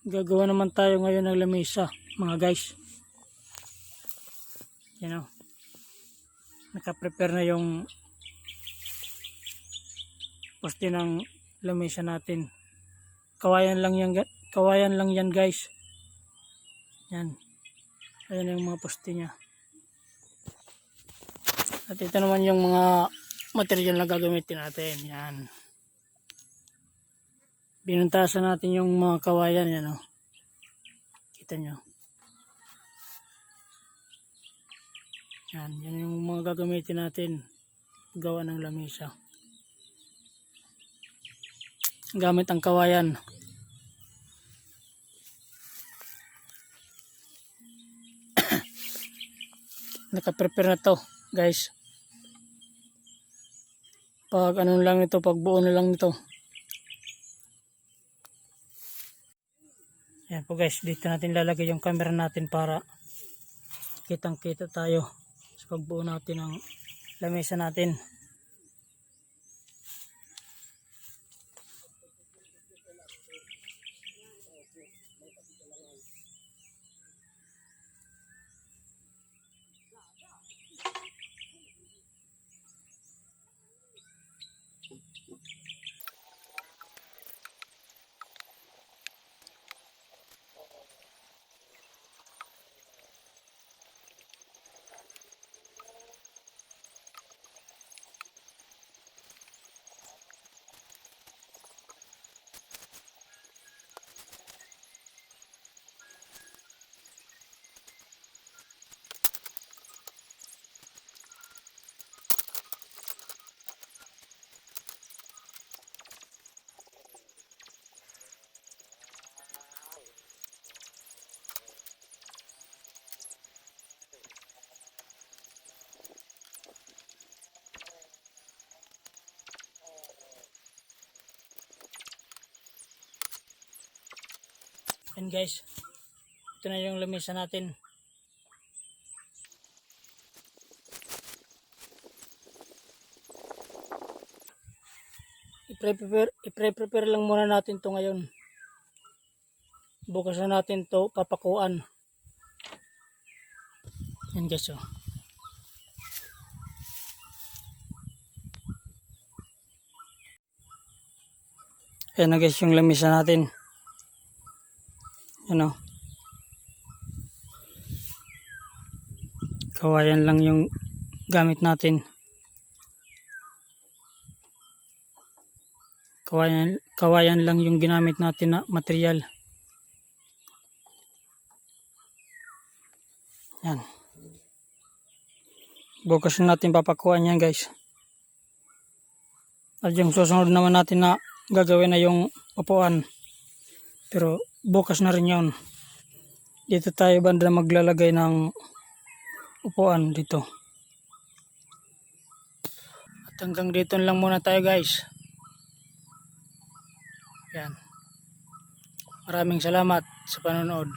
Gagawa naman tayo ngayon ng lamesa, mga guys. Yan o. Naka-prepare na yung poste ng lamesa natin. Kawayan lang yan guys. Yan. Ayan yung mga poste niya. At ito naman yung mga material na gagamitin natin. Yan. Binuntasan natin yung mga kawayan. Yan o. Kita nyo. Yan. Yan yung mga gagamitin natin. Gawa ng lamesa. Gamit ang kawayan. Naka-prepare na to guys. Pag ano lang ito, pag buo na lang ito. Yan po guys, dito natin lalagay yung camera natin para kitang kita tayo sa pagbuo natin ng lamesa natin. Yan guys, ito na yung lamesa natin. I-prepare lang muna natin to ngayon. Bukas na natin to papakuan. Yan guys oh. Yan na guys yung lamesa natin. Yan o. Kawayan lang yung gamit natin. Kawayan lang yung ginamit natin na material. Yan. Bukas na natin papakuan yan guys. At yung susunod naman natin na gagawin na yung upuan. Pero bukas na rin yun. Dito tayo banda maglalagay ng upuan dito. At hanggang dito lang muna tayo guys. Yan. Maraming salamat sa panonood.